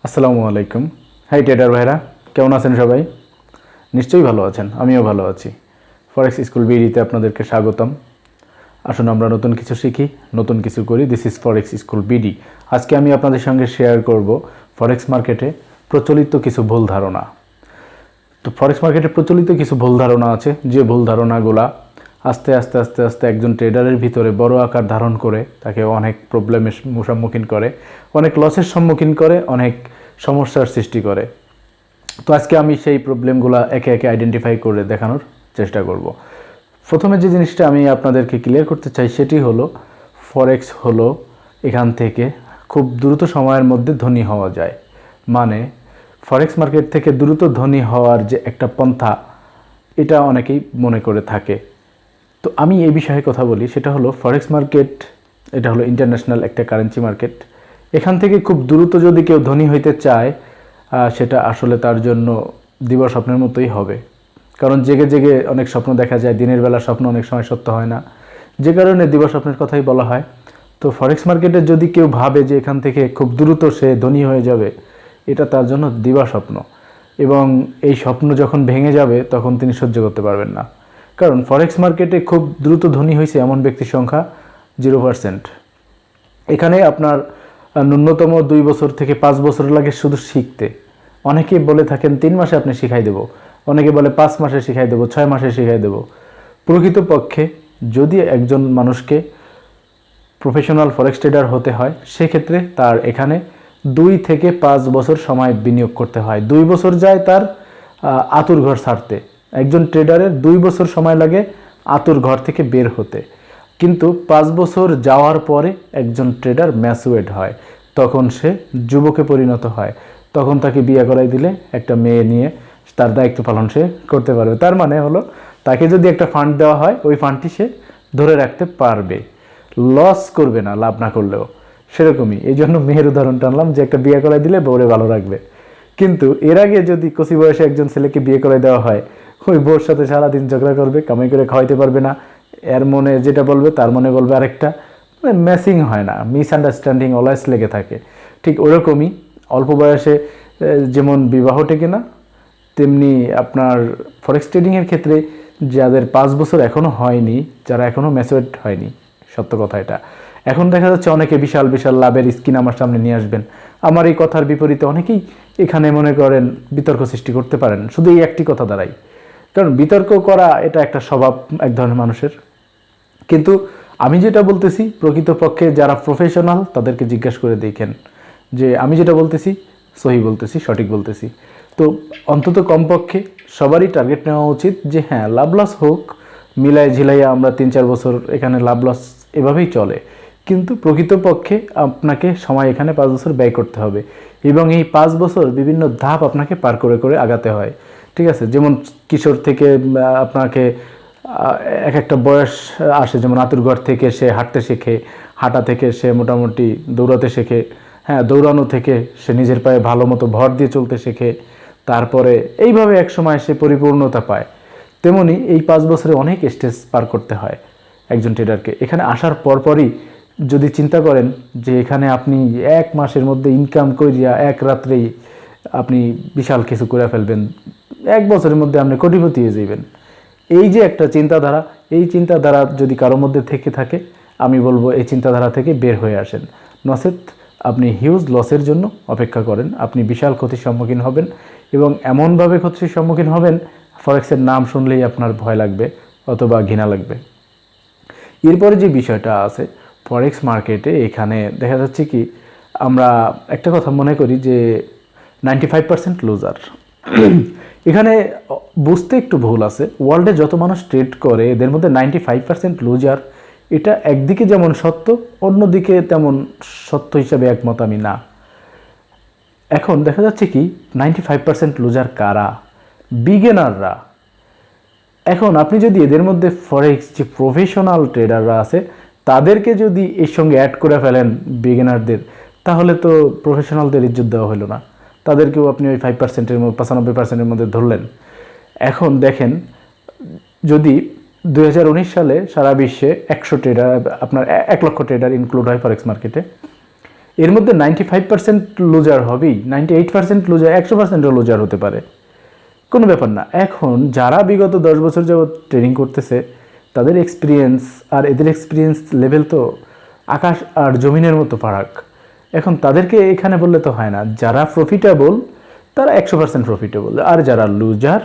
আসসালামু আলাইকুম। High tedder ভাইরা, কেমন আছেন সবাই? নিশ্চয়ই ভালো আছেন, আমিও ভালো আছি। ফরেক্স স্কুল বিডিতে আপনাদেরকে স্বাগতম। আসুন আমরা নতুন কিছু শিখি, নতুন কিছু করি। This is forex school BD. আজকে আমি আপনাদের সঙ্গে শেয়ার করব ফরেক্স মার্কেটে প্রচলিত কিছু ভুল ধারণা। তো ফরেক্স মার্কেটে প্রচলিত কিছু ভুল ধারণা আছে, যে ভুল ধারণাগুলা আস্তে আস্তে আস্তে আস্তে একজন ট্রেডারের ভিতরে বড় আকার ধারণ করে তাকে অনেক প্রবলেমের সম্মুখীন করে, অনেক লসের সম্মুখীন করে, অনেক সমস্যার সৃষ্টি করে। তো আজকে আমি সেই প্রবলেমগুলো একে একে আইডেন্টিফাই করে দেখানোর চেষ্টা করব। প্রথমে যে জিনিসটা আমি আপনাদেরকে ক্লিয়ার করতে চাই সেটি হলো, ফরেক্স হলো এখান থেকে খুব দ্রুত সময়ের মধ্যে ধনী হওয়া যায়। মানে ফরেক্স মার্কেট থেকে দ্রুত ধনী হওয়ার যে একটা পন্থা, এটা অনেকেই মনে করে থাকে। তো আমি এই বিষয়ে কথা বলি, সেটা হলো ফরেক্স মার্কেট, এটা হলো ইন্টারন্যাশনাল একটা কারেন্সি মার্কেট। এখান থেকে খুব দ্রুত যদি কেউ ধনী হইতে চায়, সেটা আসলে তার জন্য দিবা স্বপ্নের মতোই হবে। কারণ জেগে জেগে অনেক স্বপ্ন দেখা যায়, দিনের বেলা স্বপ্ন অনেক সময় সত্য হয় না, যে কারণে দিবা স্বপ্নের কথাই বলা হয়। তো ফরেক্স মার্কেটে যদি কেউ ভাবে যে এখান থেকে খুব দ্রুত সে ধনী হয়ে যাবে, এটা তার জন্য দিবা স্বপ্ন। এবং এই স্বপ্ন যখন ভেঙে যাবে তখন তিনি সহ্য করতে পারবেন না। কারণ ফরেক্স মার্কেটে খুব দ্রুত ধনী হয়েছে এমন ব্যক্তির সংখ্যা 0%। এখানে আপনার ন্যূনতম 2 বছর থেকে 5 বছর লাগে শুধু শিখতে। অনেকে বলে থাকেন 3 মাসে আপনি শিখাই দেব, অনেকে বলে 5 মাসে শিখাই দেব, 6 মাসে শিখাই দেব। প্রকৃতপক্ষে যদি একজন মানুষকে প্রফেশনাল ফরেক্স ট্রেডার হতে হয়, সেক্ষেত্রে তার এখানে 2 থেকে 5 বছর সময় বিনিয়োগ করতে হয়। 2 বছর যায় তার আতুর ঘর ছাড়তে। একজন ট্রেডারের 2 বছর সময় লাগে আতুর ঘর থেকে বের হতে। কিন্তু 5 বছর যাওয়ার পরে একজন ট্রেডার ম্যাচুয়েড হয়, তখন সে যুবকে পরিণত হয়। তখন তাকে বিয়ে করাই দিলে একটা মেয়ে নিয়ে তার দায়িত্ব পালন সে করতে পারবে। তার মানে হলো, তাকে যদি একটা ফান্ড দেওয়া হয়, ওই ফান্ডটি সে ধরে রাখতে পারবে, লস করবে না লাভ না করলেও। সেরকমই এই জন্য মেয়ের উদাহরণ টানলাম, যে একটা বিয়ে করাই দিলে বউরে ভালো রাখবে। কিন্তু এর আগে যদি কচি বয়সে একজন ছেলেকে বিয়ে করে দেওয়া হয়, ওই বউর সাথে সারাদিন ঝগড়া করবে, কামাই করে খাওয়াইতে পারবে না, এর মনে যেটা বলবে তার মনে বলবে আরেকটা, মানে ম্যাচিং হয় না, মিসআন্ডারস্ট্যান্ডিং অলওয়েজ লেগে থাকে। ঠিক ওরকমই অল্প বয়সে যেমন বিবাহ টেকে না, তেমনি আপনার ফরেক্স ট্রেডিংয়ের ক্ষেত্রে যাদের 5 বছর এখনও হয়নি, যারা এখনও ম্যাচুরেট হয়নি, সত্য কথা এটা, এখন দেখা যাচ্ছে অনেকে বিশাল বিশাল লাভের স্কিম আমার সামনে নিয়ে আসবেন। আমার এই কথার বিপরীতে অনেকেই এখানে মনে করেন বিতর্ক সৃষ্টি করতে পারেন, শুধু এই একটি কথা দ্বারাই। কারণ বিতর্ক করা এটা একটা স্বভাব এক ধরনের মানুষের। কিন্তু আমি যেটা বলতেছি, প্রকৃতপক্ষে যারা প্রফেশনাল তাদেরকে জিজ্ঞাসা করে দেখেন যে আমি যেটা বলতেছি সহি বলতেছি, সঠিক বলতেছি। তো অন্তত কমপক্ষে সবারই টার্গেট নেওয়া উচিত যে হ্যাঁ, লাভ লস হোক, মিলাই ঝিলাইয়া আমরা 3-4 বছর এখানে লাভ লস এভাবেই চলে। কিন্তু প্রকৃতপক্ষে আপনাকে সময় এখানে 5 বছর ব্যয় করতে হবে, এবং এই 5 বছর বিভিন্ন ধাপ আপনাকে পার করে করে আগাতে হয়। ঠিক আছে, যেমন কিশোর থেকে আপনাকে এক একটা বয়স আসে, যেমন আতুর ঘর থেকে সে হাঁটতে শেখে, হাঁটা থেকে সে মোটামুটি দৌড়াতে শেখে, হ্যাঁ দৌড়ানো থেকে সে নিজের পায়ে ভালো মতো ভর দিয়ে চলতে শেখে, তারপরে এইভাবে এক সময় সে পরিপূর্ণতা পায়। তেমনি এই 5 বছরে অনেক স্টেজ পার করতে হয় একজন ট্রেডারকে। এখানে আসার পরপরই যদি চিন্তা করেন যে এখানে আপনি 1 মাসের মধ্যে ইনকাম করিয়া এক রাত্রেই আপনি বিশাল কিছু করে ফেলবেন, 1 বছরের মধ্যে আপনি কোটিপতি হয়ে যাবেন, এই যে একটা চিন্তাধারা, এই চিন্তাধারা যদি কারোর মধ্যে থেকে থাকে, আমি বলবো এই চিন্তাধারা থেকে বের হয়ে আসেন। নচেত আপনি হিউজ লসের জন্য অপেক্ষা করেন, আপনি বিশাল ক্ষতির সম্মুখীন হবেন, এবং এমনভাবে ক্ষতির সম্মুখীন হবেন ফরেক্সের নাম শুনলেই আপনার ভয় লাগবে অথবা ঘৃণা লাগবে। এরপরে যে বিষয়টা আছে ফরেক্স মার্কেটে, এখানে দেখা যাচ্ছে কি, আমরা একটা কথা মনে করি যে 95% লুজার। এখানে বুঝতে একটু ভুল আছে। ওয়ার্ল্ডে যত মানুষ ট্রেড করে এদের মধ্যে 95% লুজার, এটা একদিকে যেমন সত্য, অন্যদিকে তেমন সত্য হিসাবে একমত আমি না। এখন দেখা যাচ্ছে কি 95% লুজার কারা? বিগিনাররা। এখন আপনি যদি এদের মধ্যে ফরেক্স যে প্রফেশনাল ট্রেডাররা আছে তাদেরকে যদি এর সঙ্গে অ্যাড করে ফেলেন বিগিনারদের, তাহলে তো প্রফেশনালদের ইজ্জত দেওয়া হলো না, তাদেরকেও আপনি ওই 5%-এর মধ্যে 95%-এর মধ্যে ধরলেন। এখন দেখেন, যদি 2019 সালে সারা বিশ্বে 100 ট্রেডার, আপনার 1 লক্ষ ট্রেডার ইনক্লুড হয় ফরেক্স মার্কেটে, এর মধ্যে 95% লুজার হবেই, 98% লুজার, 100%ও লুজার হতে পারে, কোনো ব্যাপার না। এখন যারা বিগত 10 বছর যাবৎ ট্রেডিং করতেছে তাদের এক্সপিরিয়েন্স আর এদের এক্সপিরিয়েন্স লেভেল তো আকাশ আর জমিনের মতো ফারাক। এখন তাদেরকে এখানে বললে তো হয় না। যারা প্রফিটেবল তারা 100% প্রফিটেবল, আর যারা লুজার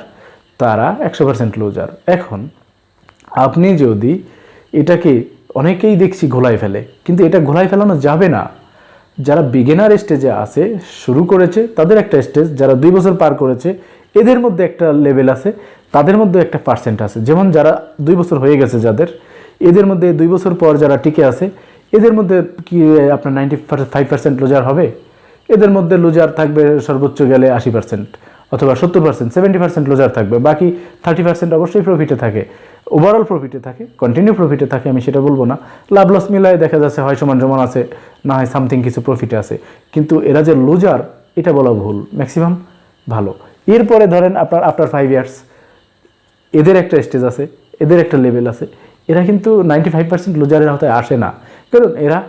তারা 100% লুজার। এখন আপনি যদি এটাকে, অনেকেই দেখছি ঘোলায় ফেলে, কিন্তু এটা ঘোলায় ফেলানো যাবে না। যারা বিগিনার স্টেজে আছে, শুরু করেছে, তাদের একটা স্টেজ, যারা 2 বছর পার করেছে এদের মধ্যে একটা লেভেল আছে, তাদের মধ্যে একটা পার্সেন্ট আছে। যেমন যারা 2 বছর হয়ে গেছে যাদের, এদের মধ্যে 2 বছর পর যারা টিকে আছে এদের মধ্যে কি আপনার 95% লুজার হবে? এদের মধ্যে লুজার থাকবে সর্বোচ্চ গেলে 80% অথবা 70%, 70% লুজার থাকবে, বাকি 30% অবশ্যই প্রফিটে থাকে, ওভারঅল প্রফিটে থাকে, কন্টিনিউ প্রফিটে থাকে, আমি সেটা বলবো না। লাভ লস মিলায় দেখা যাচ্ছে হয় সমান সমান আছে, না হয় সামথিং কিছু প্রফিটে আছে, কিন্তু এরা যে লুজার এটা বলা ভুল, ম্যাক্সিমাম ভালো। এরপরে ধরেন আপনার আফটার 5 ইয়ার্স এদের একটা স্টেজ আছে, এদের একটা লেভেল আছে, এরা কিন্তু 95% লুজারের আওতায় আসে না, কারণ এরা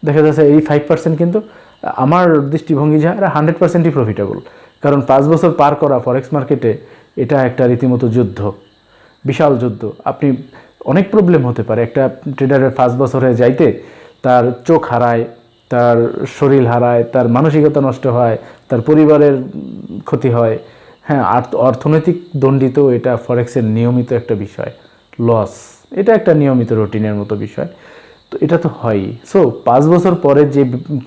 দেখা যাচ্ছে এই 5% কিন্তু আমার দৃষ্টিভঙ্গি যা, এরা 100%ই প্রফিটেবল। কারণ 5 বছর পার করা ফরেক্স মার্কেটে এটা একটা রীতিমতো যুদ্ধ, বিশাল যুদ্ধ। আপনি অনেক প্রবলেম হতে পারে একটা ট্রেডারের 5 বছরে যাইতে, তার চোখ হারায়, তার শরীর হারায়, তার মানসিকতা নষ্ট হয়, তার পরিবারের ক্ষতি হয়, হ্যাঁ, অর্থনৈতিক দণ্ডিত। এটা ফরেক্সের নিয়মিত একটা বিষয়, লস, এটা একটা নিয়মিত রুটিনের মতো বিষয়, তো এটা তো হয়ই। সো 5 বছর পরে যে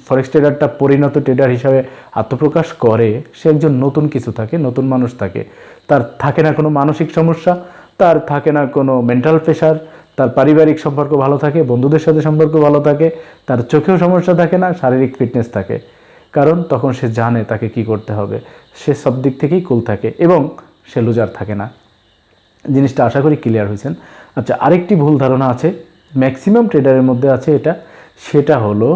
ফরেক্স ট্রেডারটা পরিণত ট্রেডার হিসাবে আত্মপ্রকাশ করে, সে একজন নতুন কিছু থাকে, নতুন মানুষ থাকে, তার থাকে না কোনো মানসিক সমস্যা, তার থাকে না কোনো মেন্টাল প্রেশার, তার পারিবারিক সম্পর্ক ভালো থাকে, বন্ধুদের সাথে সম্পর্ক ভালো থাকে, তার চোখেও সমস্যা থাকে না, শারীরিক ফিটনেস থাকে, কারণ তখন সে জানে তাকে কি করতে হবে, সে সব দিক থেকেই কুল থাকে এবং সে লুজার থাকে না। জিনিসটা আশা করি ক্লিয়ার হয়েছেন। আচ্ছা, আরেকটি ভুল ধারণা আছে ম্যাক্সিমাম ট্রেডারের মধ্যে আছে, সেটা হলো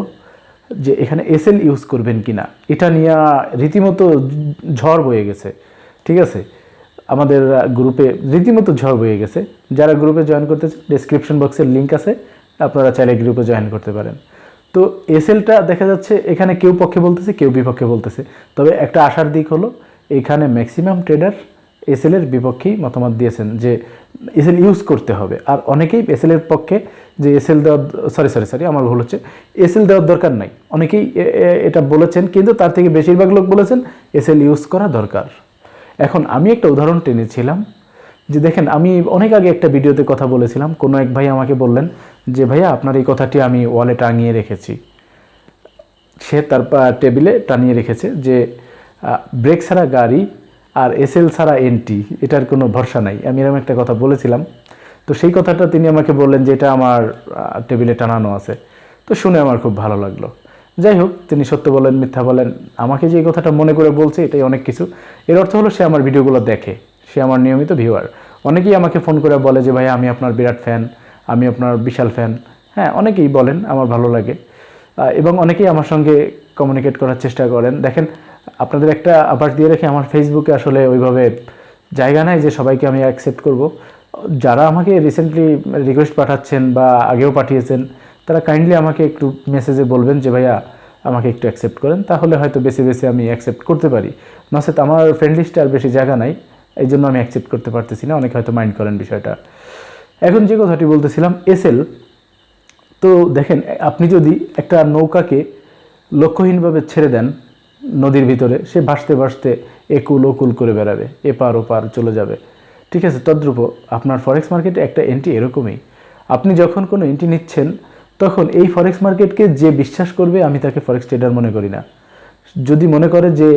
যে এখানে এসএল ইউজ করবেন কি না, এটা নিয়ে রীতিমতো ঝড় বয়ে গেছে। ঠিক আছে, আমাদের গ্রুপে রীতিমতো ঝড় বয়ে গেছে। যারা গ্রুপে জয়েন করতে চান, ডেসক্রিপশন বক্সের লিঙ্ক আছে, আপনারা চাইলে গ্রুপে জয়েন করতে পারেন। তো এসএলটা দেখা যাচ্ছে এখানে কেউ পক্ষে বলতেছে, কেউ বিপক্ষে বলতেছে, তবে একটা আশার দিক হলো এখানে ম্যাক্সিমাম ট্রেডার এসএলের বিপক্ষেই মতামত দিয়েছেন যে এসএল ইউজ করতে হবে, আর অনেকেই এসএলের পক্ষে যে এসএল দেওয়ার, সরি আমার ভুল হচ্ছে, এসএল দেওয়ার দরকার নাই, অনেকেই এটা বলেছেন, কিন্তু তার থেকে বেশিরভাগ লোক বলেছেন এসএল ইউজ করা দরকার। এখন আমি একটা উদাহরণ টেনেছিলাম যে দেখেন, আমি অনেক আগে একটা ভিডিওতে কথা বলেছিলাম, কোনো এক ভাই আমাকে বললেন যে ভাইয়া আপনার এই কথাটি আমি ওয়ালে টাঙিয়ে রেখেছি। সে তার টেবিলে টানিয়ে রেখেছে যে ব্রেক ছাড়া গাড়ি আর এসএল ছাড়া এনটি, এটার কোনো ভরসা নাই। আমি এরকম একটা কথা বলেছিলাম, তো সেই কথাটা তিনি আমাকে বললেন যে এটা আমার টেবিলে টানানো আছে। তো শুনে আমার খুব ভালো লাগলো। যাই হোক, তিনি সত্য বলেন মিথ্যা বলেন, আমাকে যে কথাটা মনে করে বলছে এটাই অনেক কিছু। এর অর্থ হলো সে আমার ভিডিওগুলো দেখে, সে আমার নিয়মিত ভিউয়ার। অনেকেই আমাকে ফোন করে বলে যে ভাই আমি আপনার বিরাট ফ্যান, আমি আপনার বিশাল ফ্যান। হ্যাঁ, অনেকেই বলেন, আমার ভালো লাগে, এবং অনেকেই আমার সঙ্গে কমিউনিকেট করার চেষ্টা করেন। দেখেন, আপনাদের একটা আভাস দিয়ে রেখে, আমার ফেসবুকে আসলে ওইভাবে জায়গা নাই যে সবাইকে আমি অ্যাকসেপ্ট করব। যারা আমাকে রিসেন্টলি রিকোয়েস্ট পাঠাচ্ছেন বা আগেও পাঠিয়েছেন, তারা কাইন্ডলি আমাকে একটু মেসেজে বলবেন যে ভাইয়া আমাকে একটু অ্যাকসেপ্ট করেন, তাহলে হয়তো বেছে বেছে আমি অ্যাকসেপ্ট করতে পারি। নচেত আমার ফ্রেন্ড লিস্টে আর বেশি জায়গা নাই, এই জন্য আমি অ্যাকসেপ্ট করতে পারতেছি না। অনেকে হয়তো মাইন্ড করেন বিষয়টা। এখন যে কথাটি বলতেছিলাম, এসএল, তো দেখেন, আপনি যদি একটা নৌকাকে লক্ষ্যহীনভাবে ছেড়ে দেন নদীর ভিতরে, সে ভাসতে ভাসতে একুল ওকুল করে বেড়াবে, এপার ওপার চলে যাবে। ঠিক আছে, তদ্রূপ আপনার ফরেক্স মার্কেটে একটা এন্ট্রি এরকমই। আপনি যখন কোনো এন্ট্রি নিচ্ছেন, তখন এই ফরেক্স মার্কেটকে যে বিশ্বাস করবে, আমি তাকে ফরেক্স ট্রেডার মনে করি না। যদি মনে করে যে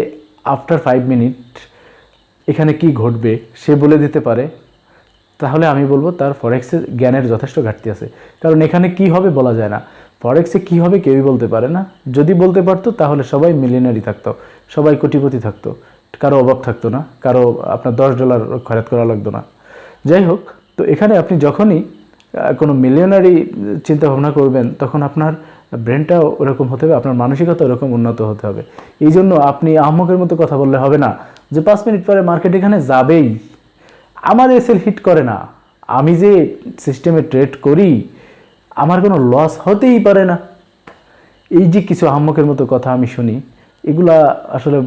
আফটার 5 মিনিট এখানে কি ঘটবে সে বলে দিতে পারে, তাহলে আমি বলবো তার ফরেক্সের জ্ঞানের যথেষ্ট ঘাটতি আছে। কারণ এখানে কি হবে বলা যায় না, ফরেক্সে কি হবে কেউই বলতে পারে না। যদি বলতে পারতো তাহলে সবাই মিলিয়নারি থাকতো, সবাই কোটিপতি থাকতো, কারো অভাব থাকতো না, কারো আপনার $10 খরচ করা লাগতো না। যাই হোক, তো এখানে আপনি যখনই কোনো মিলিয়নারি চিন্তা ভাবনা করবেন, তখন আপনার ব্রেনটাও ওরকম হতে হবে, আপনার মানসিকতা ওরকম উন্নত হতে হবে। এই জন্য আপনি আহমকের মতো কথা বললে হবে না যে 5 মিনিট পরে মার্কেট এখানে যাবেই। আমার এসএল হিট করে না, আমি যে সিস্টেমে ট্রেড করি আমার কোনো লস হতেই পারে না। এই যে কিছু আহম্মকের মতো কথা আমি শুনি, এগুলা আসলে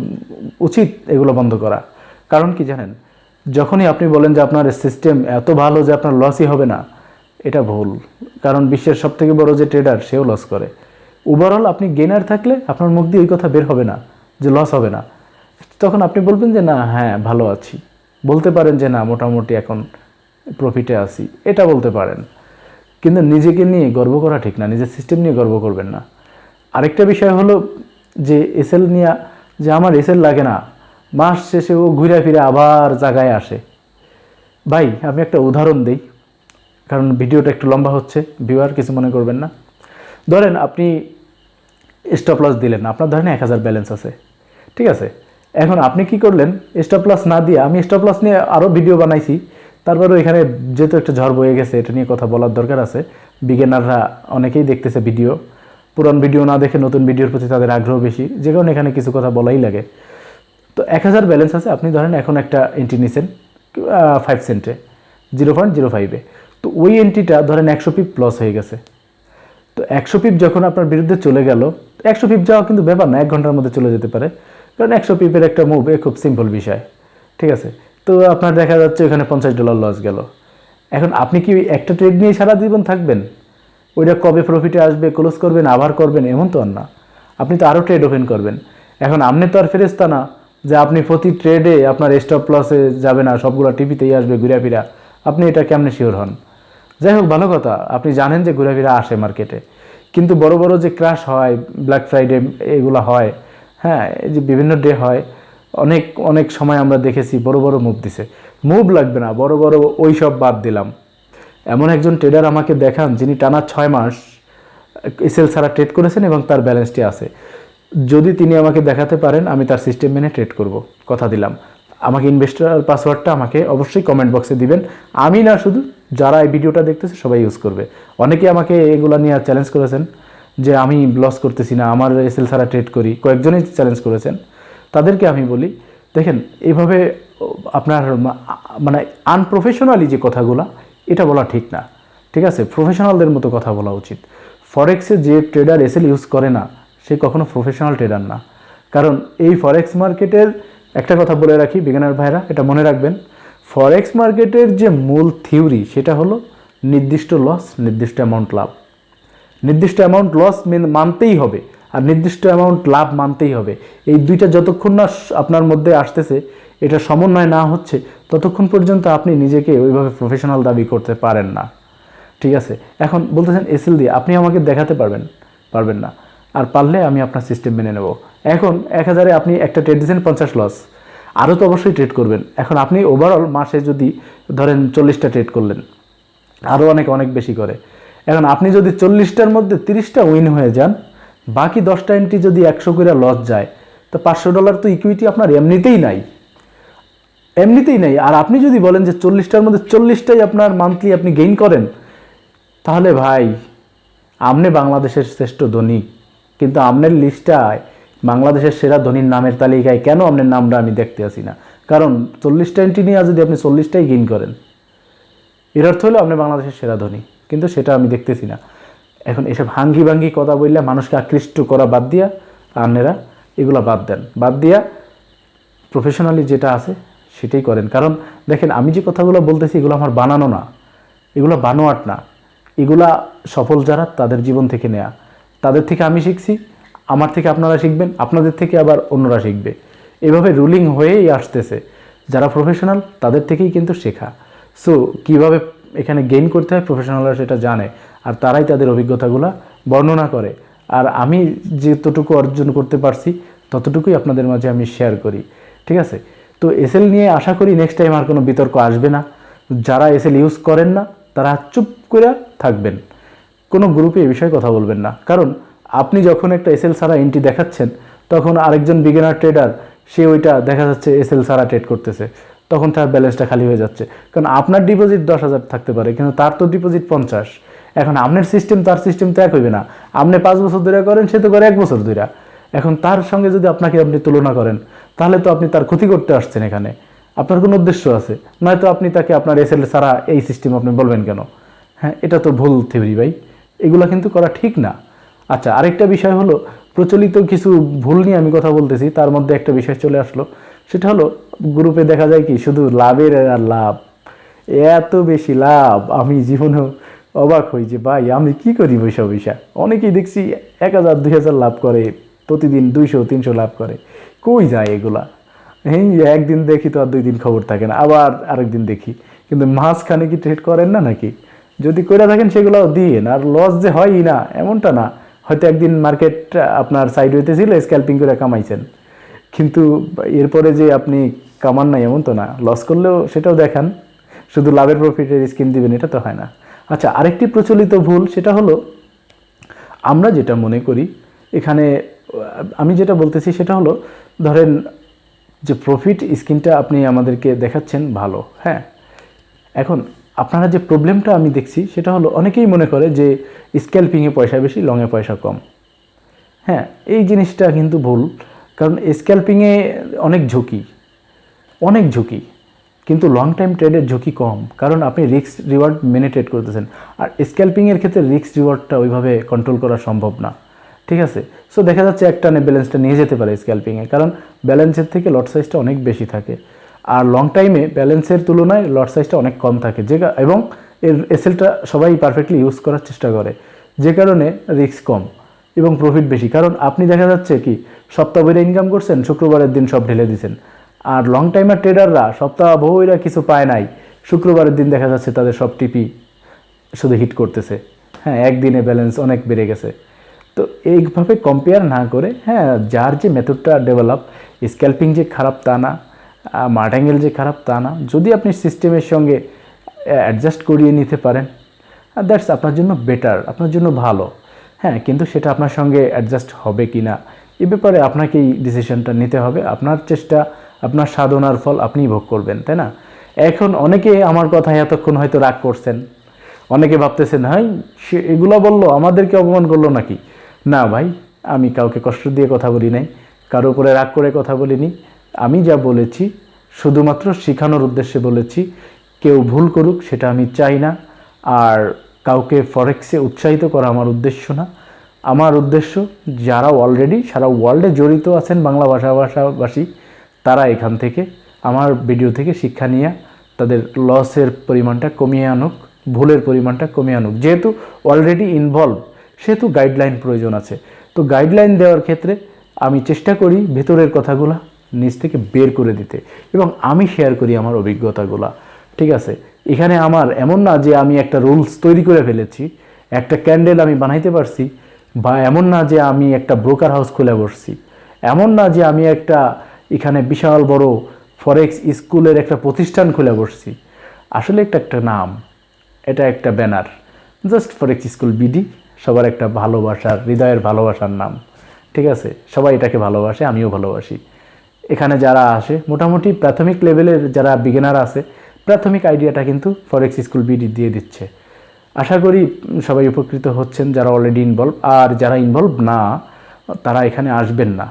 উচিত এগুলো বন্ধ করা। কারণ কি জানেন, যখনই আপনি বলেন যে আপনার সিস্টেম এত ভালো যে আপনার লসই হবে না, এটা ভুল। কারণ বিশ্বের সবথেকে বড় যে ট্রেডার, সেও লস করে। ওভারঅল আপনি গেনার থাকলে আপনার মুখ দিয়ে ওই কথা বের হবে না যে লস হবে না। তখন আপনি বলবেন যে না, হ্যাঁ ভালো আছি, বলতে পারেন যে না মোটামুটি এখন প্রফিটে আছি, এটা বলতে পারেন। কিন্তু নিজেকে নিয়ে গর্ব করা ঠিক না, নিজের সিস্টেম নিয়ে গর্ব করবেন না। আরেকটা বিষয় হলো যে এসএল নিয়ে, যে আমার এসএল লাগে না, মাস শেষে ও ঘুরে ফিরে আবার জায়গায় আসে। ভাই আমি একটা উদাহরণ দিই, কারণ ভিডিওটা একটু লম্বা হচ্ছে, ভিউয়ার কিছু মনে করবেন না। ধরেন আপনি স্টপ লস দিলেন, আপনার ধরেন 1000 ব্যালেন্স আছে, ঠিক আছে। এখন আপনি কি করলেন, স্টপ লস না দিয়ে, আমি স্টপ লস নিয়ে আরও ভিডিও বানাইছি, তারপরেও এখানে যেহেতু একটা ঝড় বয়ে গেছে, এটা নিয়ে কথা বলার দরকার আছে। বিগিনাররা অনেকেই দেখতেছে ভিডিও, পুরান ভিডিও না দেখে নতুন ভিডিওর প্রতি তাদের আগ্রহ বেশি, যে কারণে এখানে কিছু কথা বলাই লাগে। তো 1000 ব্যালেন্স আছে, আপনি ধরেন এখন একটা এন্ট্রি নিছেন 5 সেন্টে, 0.05-এ। তো ওই এন্ট্রিটা ধরেন 100 পিপ লস হয়ে গেছে। তো 100 পিপ যখন আপনার বিরুদ্ধে চলে গেল, 100 পিপ যাওয়া কিন্তু ব্যাপার না, 1 ঘন্টার মধ্যে চলে যেতে পারে, কারণ 100 পিপের একটা মুভ খুব সিম্পল বিষয়, ঠিক আছে। তো আপনার দেখা যাচ্ছে ওখানে $50 লস গেল। এখন আপনি কি একটা ট্রেড নিয়ে সারা জীবন থাকবেন? ওইটা কবে প্রফিটে আসবে, ক্লোজ করবেন, আবার করবেন, এমন তো আর না। আপনি তো আরও ট্রেড ওপেন করবেন। এখন আপনি তো আর ফেরেস্তা না যে আপনি প্রতি ট্রেডে আপনার স্টপ লসে যাবে না, সবগুলো টিভিতেই আসবে ঘুরে ফিরা। আপনি এটা কেমনে শিওর হন? যাই হোক, ভালো কথা, আপনি জানেন যে ঘোরাফেরা আসে মার্কেটে। কিন্তু বড় বড় যে ক্রাশ হয়, ব্ল্যাক ফ্রাইডে এগুলো হয়, হ্যাঁ, এই যে বিভিন্ন ডে হয়, অনেক অনেক সময় আমরা দেখেছি বড় বড় মুভ দিছে। মুভ লাগবে না, বড় বড় ওই সব বাদ দিলাম। এমন একজন ট্রেডার আমাকে দেখান যিনি টানা 6 মাস এসএল ছাড়া ট্রেড করেছেন এবং তার ব্যালেন্সটি আছে। যদি তিনি আমাকে দেখাতে পারেন, আমি তার সিস্টেম মেনে ট্রেড করব, কথা দিলাম। আমাকে ইনভেস্টর পাসওয়ার্ডটা আমাকে অবশ্যই কমেন্ট বক্সে দিবেন। আমি না, শুধু যারা এই ভিডিওটা দেখতেছে সবাই ইউজ করবে। অনেকে আমাকে এগুলো নিয়ে চ্যালেঞ্জ করেছেন যে আমি লস করতেছি না, আমার এসএল ছাড়া ট্রেড করি, কয়েকজনই চ্যালেঞ্জ করেছেন। তাদেরকে আমি বলি, দেখেন এইভাবে আপনার মানে আনপ্রফেশনালি যে কথাগুলো, এটা বলা ঠিক না, ঠিক আছে। প্রফেশনালদের মতো কথা বলা উচিত। ফরেক্সে যে ট্রেডার এসএল ইউজ করে না, সে কখনো প্রফেশনাল ট্রেডার না। কারণ এই ফরেক্স মার্কেটের একটা কথা বলে রাখি বিগিনার ভাইরা, এটা মনে রাখবেন, ফরেক্স মার্কেটের যে মূল থিওরি, সেটা হলো নির্দিষ্ট লস, নির্দিষ্ট অ্যামাউন্ট লাভ। নির্দিষ্ট অ্যামাউন্ট লস মানতেই হবে, আর নির্দিষ্ট অ্যামাউন্ট লাভ মানতেই হবে। এই দুইটা যতক্ষণ না আপনার মধ্যে আসতেছে, এটা সমন্বয় না হচ্ছে, ততক্ষণ পর্যন্ত আপনি নিজেকে ওইভাবে প্রফেশনাল দাবি করতে পারেন না, ঠিক আছে। এখন বলতেছেন এসএল দিয়ে আপনি আমাকে দেখাতে পারবেন না, আর পারলে আমি আপনার সিস্টেম মেনে নেব। এখন 1000-এ আপনি একটা ট্রেড দিয়েছেন 50 লস, আরও তো অবশ্যই ট্রেড করবেন। এখন আপনি ওভারঅল মাসে যদি ধরেন 40টা ট্রেড করলেন, আরও অনেক বেশি করে। এখন আপনি যদি 40টার মধ্যে 30টা উইন হয়ে যান, বাকি 10টা এন্ট্রি যদি 100 করে লস যায়, তো $500 তো ইকুইটি আপনার এমনিতেই নাই। আর আপনি যদি বলেন যে 40টার মধ্যে 40টাই আপনার মান্থলি আপনি গেইন করেন, তাহলে ভাই আপনি বাংলাদেশের শ্রেষ্ঠ ধনী, কিন্তু আপনার লিস্টটায় বাংলাদেশের সেরা ধনীর নামের তালিকায় কেন আপনার নামটা আমি দেখতে আসি না? কারণ 40টা এন্ট্রি নিয়ে যদি আপনি 40টাই গেইন করেন, এর অর্থ হলো আপনি বাংলাদেশের সেরা ধনী, কিন্তু সেটা আমি দেখতেছি না। এখন এসব হাঙ্গি ভাঙ্গি কথা বললে মানুষকে আকৃষ্ট করা বাদ দিয়া আপনারা এগুলো বাদ দিয়া প্রফেশনালি যেটা আছে সেটাই করেন। কারণ দেখেন, আমি যে কথাগুলো বলতেছি, এগুলো আমার বানানো না, এগুলো বানোয়াট না, এগুলা সফল যারা তাদের জীবন থেকে নেয়া। তাদের থেকে আমি শিখছি, আমার থেকে আপনারা শিখবেন, আপনাদের থেকে আবার অন্যরা শিখবে। এভাবে রুলিং হয়েই আসতেছে। যারা প্রফেশনাল তাদের থেকেই কিন্তু শেখা। সো কীভাবে এখানে গেইন করতে হয়, প্রফেশনালরা সেটা জানে, আর তারাই তাদের অভিজ্ঞতাগুলো বর্ণনা করে। আর আমি যতটুকু অর্জন করতে পারছি ততটুকুই আপনাদের মাঝে আমি শেয়ার করি, ঠিক আছে। তো এসএল নিয়ে আশা করি নেক্সট টাইম আর কোনো বিতর্ক আসবে না। যারা এসএল ইউজ করেন না তারা চুপ করে থাকবেন, কোনো গ্রুপে এই বিষয়ে কথা বলবেন না। কারণ আপনি যখন একটা এসএল ছাড়া এন্ট্রি দেখাচ্ছেন, তখন আরেকজন বিগিনার ট্রেডার সে ওইটা দেখা যাচ্ছে এসএল ছাড়া ট্রেড করতেছে, তখন তার ব্যালেন্সটা খালি হয়ে যাচ্ছে। কারণ আপনার ডিপোজিট 10,000 থাকতে পারে, কিন্তু তার তো ডিপোজিট 50। এখন আপনার সিস্টেম তার সিস্টেম তো এক হইবে না। আপনি 5 বছর ধরে করেন, সে তো করে 1 বছর ধরে। এখন তার সঙ্গে যদি আপনি তুলনা করেন, তাহলে তো আপনি তার ক্ষতি করতে আসছেন। এখানে আপনার কোনো উদ্দেশ্য আছে, নয়তো আপনি তাকে আপনার এসএল ছাড়া এই সিস্টেম আপনি বলবেন কেন? হ্যাঁ, এটা তো ভুল থিওরি ভাই, এগুলো কিন্তু করা ঠিক না। আচ্ছা, আরেকটা বিষয় হলো, প্রচলিত কিছু ভুল নিয়ে আমি কথা বলতেছি, তার মধ্যে একটা বিষয় চলে আসলো, সেটা হলো গ্রুপে দেখা যায় কি শুধু লাভের আর লাভ, এত বেশি লাভ, আমি জীবনেও অবাক হই যে ভাই আমি কি করি বৈশা বৈশা। অনেকেই দেখছি 1,000 2,000 লাভ করে, প্রতিদিন 200-300 লাভ করে, কই যায় এগুলা? হ্যাঁ, একদিন দেখি তো আর 2 দিন খবর থাকে না, আবার আরেকদিন দেখি। কিন্তু মাঝখানে কি ট্রেড করেন না নাকি? যদি করে থাকেন সেগুলোও দিন, আর লস যে হয়ই না এমনটা না। হয়তো একদিন মার্কেট আপনার সাইড হইতেছিল, স্ক্যাল্পিং করে কামাইছেন, কিন্তু এরপরে যে আপনি কামান নাই এমন তো না, লস করলেও সেটাও দেখান, শুধু লাভের প্রফিটের স্কিম দিবেন এটা তো হয় না। আচ্ছা, আরেকটি প্রচলিত ভুল, সেটা হলো আমরা যেটা মনে করি এখানে, আমি যেটা বলতেছি সেটা হলো, ধরেন যে প্রফিট স্কিমটা আপনি আমাদেরকে দেখাচ্ছেন ভালো, হ্যাঁ, এখন আপনারা যে প্রবলেমটা আমি দেখছি সেটা হলো অনেকেই মনে করে যে স্ক্যাল্পিংয়ে পয়সা বেশি, লংয়ে পয়সা কম। হ্যাঁ, এই জিনিসটা কিন্তু ভুল, কারণ স্ক্যাল্পিংয়ে অনেক ঝুঁকি, অনেক ঝুঁকি, কিন্তু লং টাইম ট্রেডের ঝুঁকি কম, কারণ আপনি রিস্ক রিওয়ার্ড মেনে ট্রেড করতেছেন। আর স্ক্যাল্পিংয়ের ক্ষেত্রে রিস্ক রিওয়ার্ডটা ওইভাবে কন্ট্রোল করা সম্ভব না, ঠিক আছে? সো দেখা যাচ্ছে একটানে ব্যালেন্সটা নিয়ে যেতে পারে স্ক্যাল্পিংয়ে, কারণ ব্যালেন্সের থেকে লট সাইজটা অনেক বেশি থাকে। আর লং টাইমে ব্যালেন্সের তুলনায় লট সাইজটা অনেক কম থাকে, এবং এর এসএলটা সবাই পারফেক্টলি ইউজ করার চেষ্টা করে, যে কারণে রিস্ক কম এবং প্রফিট বেশি। কারণ আপনি দেখা যাচ্ছে কি সপ্তাহ ভরে ইনকাম করছেন, শুক্রবারের দিন সব ঢেলে দিচ্ছেন। আর লং টাইমের ট্রেডাররা সপ্তাহ ভৈরা কিছু পায় নাই, শুক্রবারের দিন দেখা যাচ্ছে তাদের সব টিপি শুধু হিট করতেছে। হ্যাঁ, একদিনে ব্যালেন্স অনেক বেড়ে গেছে। তো এইভাবে কম্পেয়ার না করে, হ্যাঁ, যার যে মেথডটা ডেভেলপ, স্ক্যাল্পিং যে খারাপ তা না, মার্টিঙ্গেল যে খারাপ তা না, যদি আপনি সিস্টেমের সঙ্গে অ্যাডজাস্ট করিয়ে নিতে পারেন, দ্যাটস আপনার জন্য বেটার, আপনার জন্য ভালো। হ্যাঁ, কিন্তু সেটা আপনার সঙ্গে অ্যাডজাস্ট হবে কি না এ ব্যাপারে আপনাকেই ডিসিশনটা নিতে হবে। আপনার চেষ্টা, আপনার সাধনার ফল আপনিই ভোগ করবেন, তাই না? এখন অনেকে আমার কথায় এতক্ষণ হয়তো রাগ করছেন, অনেকে ভাবতেছেন হয় সে এগুলো বললো আমাদেরকে অপমান করলো নাকি। না ভাই, আমি কাউকে কষ্ট দিয়ে কথা বলি নাই, কারো উপরে রাগ করে কথা বলিনি। আমি যা বলেছি শুধুমাত্র শেখানোর উদ্দেশ্যে বলেছি, কেউ ভুল করুক সেটা আমি চাই না। আর কাউকে ফরেক্সে উৎসাহিত করা আমার উদ্দেশ্য না। আমার উদ্দেশ্য যারা অলরেডি সারা ওয়ার্ল্ডে জড়িত আছেন বাংলা ভাষাভাষী, তারা এখান থেকে আমার ভিডিও থেকে শিক্ষা নিয়ে তাদের লসের পরিমাণটা কমিয়ে আনুক, ভুলের পরিমাণটা কমিয়ে আনুক। যেহেতু অলরেডি ইনভলভ, সেহেতু গাইডলাইন প্রয়োজন আছে। তো গাইডলাইন দেওয়ার ক্ষেত্রে আমি চেষ্টা করি ভেতরের কথাগুলো নিজ থেকে বের করে দিতে, এবং আমি শেয়ার করি আমার অভিজ্ঞতাগুলো, ঠিক আছে? এখানে আমার এমন না যে আমি একটা রুলস তৈরি করে ফেলেছি, একটা ক্যান্ডেল আমি বানাইতে পারছি, বা এমন না যে আমি একটা ব্রোকার হাউস খুলে বসছি, এমন না যে আমি একটা এখানে বিশাল বড় ফরেক্স স্কুলের একটা প্রতিষ্ঠান খুলে বসছি। আসলে একটা নাম, এটা একটা ব্যানার, জাস্ট ফরেক্স স্কুল বিডি, সবার একটা ভালোবাসার, হৃদয়ের ভালোবাসার নাম, ঠিক আছে? সবাই এটাকে ভালোবাসে, আমিও ভালোবাসি। এখানে যারা আসে মোটামুটি প্রাথমিক লেভেলের যারা বিগিনার আছে, প্রাথমিক আইডিয়াটা কিন্তু ফরেক্স স্কুল বিডি দিয়ে দিচ্ছে। আশা করি সবাই উপকৃত হচ্ছেন যারা অলরেডি ইনভলভ, আর যারা ইনভলভ না তারা এখানে আসবেন না।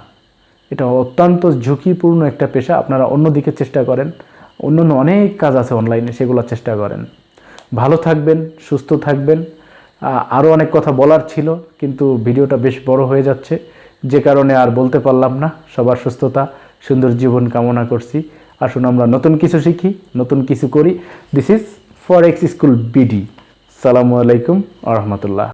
এটা অত্যন্ত ঝুঁকিপূর্ণ একটা পেশা, আপনারা অন্যদিকে চেষ্টা করেন, অন্য অনেক কাজ আছে অনলাইনে, সেগুলো চেষ্টা করেন। ভালো থাকবেন, সুস্থ থাকবেন। আরও অনেক কথা বলার ছিল, কিন্তু ভিডিওটা বেশ বড় হয়ে যাচ্ছে, যে কারণে আর বলতে পারলাম না। সবার সুস্থতা, সুন্দর জীবন কামনা করছি। আসুন আমরা নতুন কিছু শিখি, নতুন কিছু করি। This is forex school BD. সালামু আলাইকুম আ রহমতুল্লাহ।